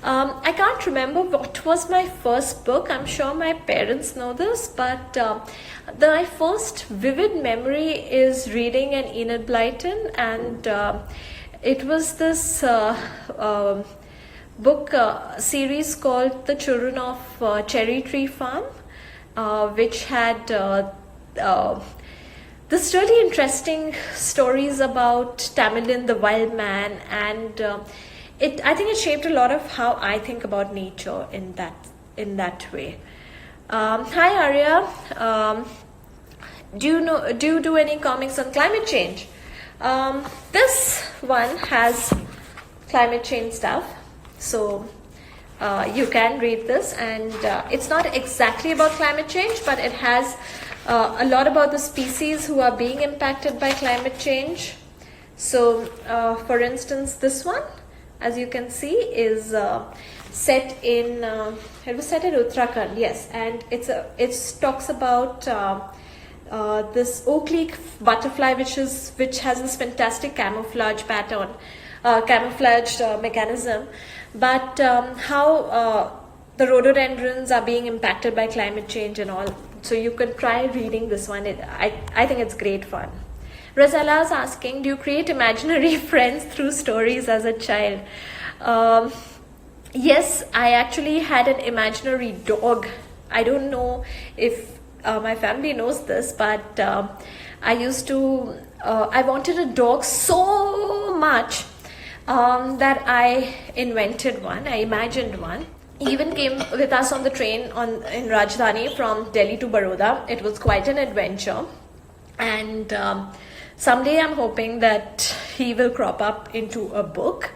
I can't remember what was my first book. I'm sure my parents know this, but my first vivid memory is reading an Enid Blyton, and it was this book series called The Children of Cherry Tree Farm, which had this really interesting stories about Tamlin the wild man, and I think it shaped a lot of how I think about nature in that way. Hi Arya, do you do any comics on climate change? This one has climate change stuff, so you can read this, and it's not exactly about climate change, but it has a lot about the species who are being impacted by climate change. So for instance, this one, as you can see, is set in it was set in Uttarakhand, yes, and it talks about this oak leaf butterfly, which has this fantastic camouflage pattern, camouflaged mechanism, but how the rhododendrons are being impacted by climate change and all. So you could try reading this one. I think it's great fun. Razala is asking, do you create imaginary friends through stories as a child? Yes, I actually had an imaginary dog. I don't know if my family knows this, but I wanted a dog so much that I invented one. I imagined one. He even came with us on the train in Rajdhani from Delhi to Baroda. It was quite an adventure, and someday I'm hoping that he will crop up into a book.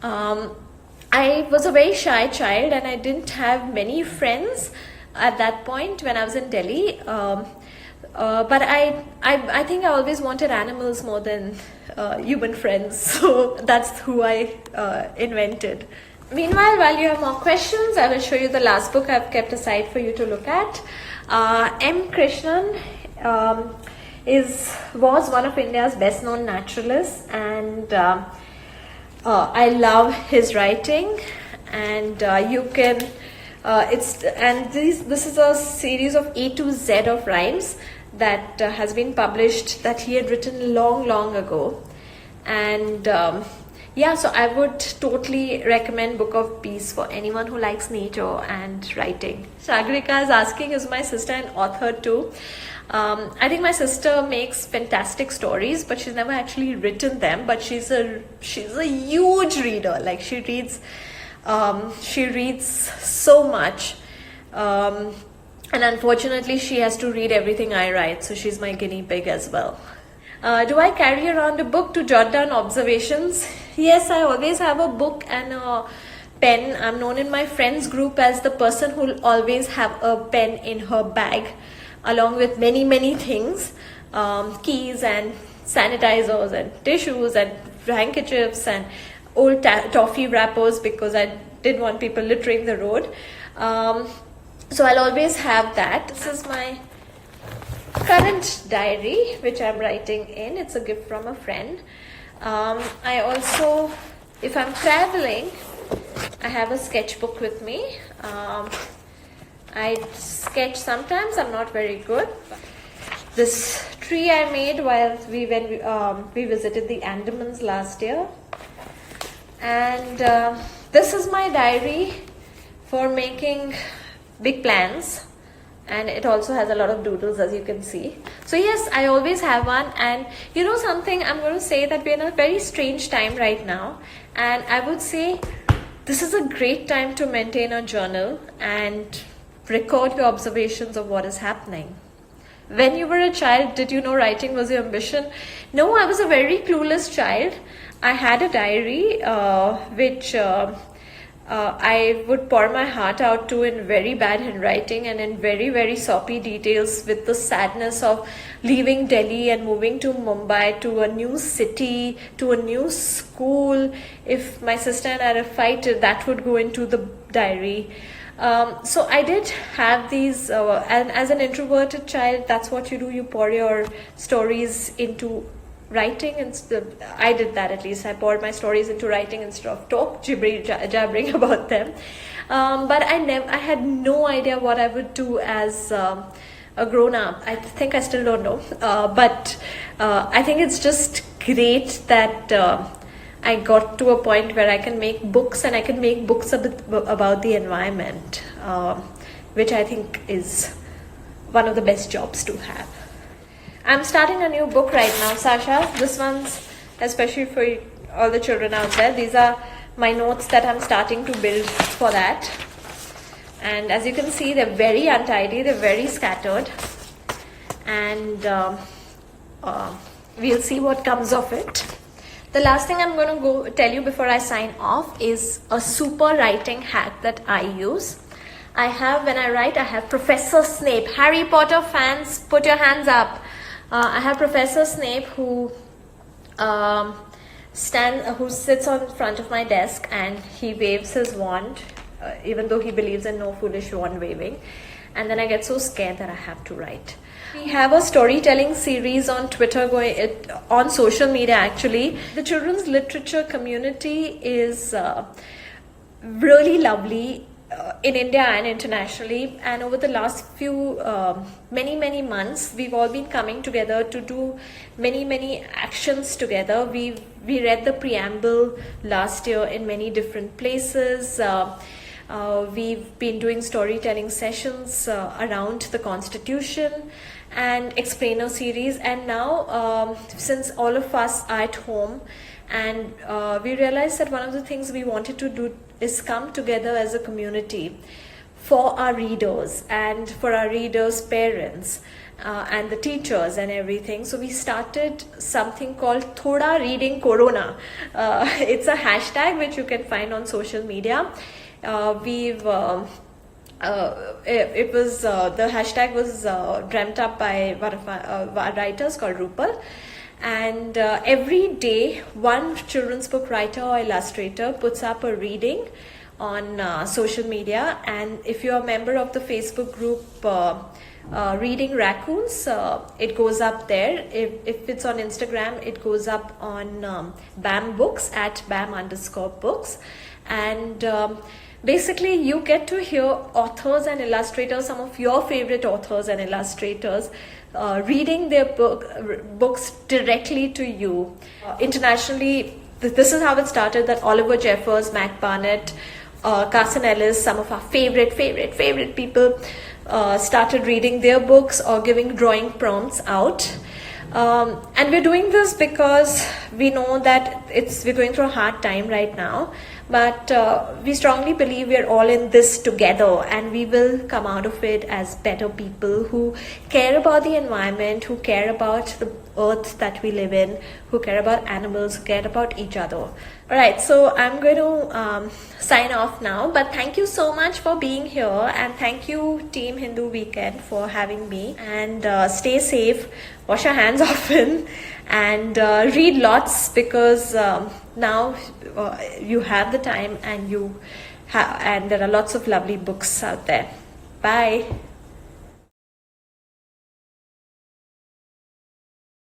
I was a very shy child, and I didn't have many friends at that point when I was in Delhi. But I think I always wanted animals more than human friends, so that's who I invented. Meanwhile, while you have more questions, I will show you the last book I've kept aside for you to look at. M. Krishnan was one of India's best known naturalists, and I love his writing, and you can this is a series of A to Z of rhymes that has been published, that he had written long ago, and yeah, so I would totally recommend Book of Peace for anyone who likes nature and writing. Sagarika is asking, is my sister an author too? I think my sister makes fantastic stories, but she's never actually written them. But she's a huge reader. Like she reads so much, and unfortunately she has to read everything I write. So she's my guinea pig as well. Do I carry around a book to jot down observations? Yes, I always have a book and a pen. I'm known in my friends group as the person who will always have a pen in her bag, along with many things, keys and sanitizers and tissues and handkerchiefs and old toffee wrappers, because I didn't want people littering the road. So I'll always have that. This is my current diary, which I'm writing in. It's a gift from a friend. I also, if I'm traveling, I have a sketchbook with me. I sketch sometimes. I'm not very good. This tree I made while when we visited the Andamans last year, and this is my diary for making big plans. And it also has a lot of doodles, as you can see. So yes, I always have one. And you know something, I'm going to say that we're in a very strange time right now, and I would say this is a great time to maintain a journal and record your observations of what is happening. When you were a child, did you know writing was your ambition? No, I was a very clueless child. I had a diary which I would pour my heart out to in very bad handwriting and in very soppy details, with the sadness of leaving Delhi and moving to Mumbai, to a new city, to a new school. If my sister and I had a fight, that would go into the diary. So I did have these, and as an introverted child, that's what you do. You pour your stories into writing, and I did that at least. I poured my stories into writing instead of jabbering about them. But I had no idea what I would do as a grown up. I think I still don't know. But I think it's just great that I got to a point where I can make books, and I can make books about the environment, which I think is one of the best jobs to have. I'm starting a new book right now, Sasha. This one's especially for all the children out there. These are my notes that I'm starting to build for that. And as you can see, they're very untidy, they're very scattered. And we'll see what comes of it. The last thing I'm going to go tell you before I sign off is a super writing hack that I use. When I write, I have Professor Snape. Harry Potter fans, put your hands up. I have Professor Snape who sits on front of my desk, and he waves his wand, even though he believes in no foolish wand waving. And then I get so scared that I have to write. We have a storytelling series on Twitter on social media actually. The children's literature community is really lovely in India and internationally, and over the last few many months we've all been coming together to do many actions together. We read the preamble last year in many different places. We've been doing storytelling sessions around the Constitution and explainer series, and now since all of us are at home, and we realized that one of the things we wanted to do is come together as a community for our readers and for our readers' parents and the teachers and everything. So we started something called Thoda Reading Corona. It's a hashtag which you can find on social media. The hashtag was dreamt up by one of our writers called Rupal. And every day, one children's book writer or illustrator puts up a reading on social media. And if you're a member of the Facebook group Reading Raccoons, it goes up there. If it's on Instagram, it goes up on BAM Books at BAM_books. And basically, you get to hear authors and illustrators, some of your favorite authors and illustrators, reading their books directly to you. Internationally, this is how it started, that Oliver Jeffers, Mac Barnett, Carson Ellis, some of our favorite people started reading their books or giving drawing prompts out. And we're doing this because we know that we're going through a hard time right now, but we strongly believe we're all in this together, and we will come out of it as better people who care about the environment, who care about the earth that we live in, who care about animals, who care about each other. Alright, so I'm going to sign off now, but thank you so much for being here, and thank you Team Hindu Weekend for having me, and stay safe, wash your hands often, and read lots, because now you have the time, and there are lots of lovely books out there. Bye.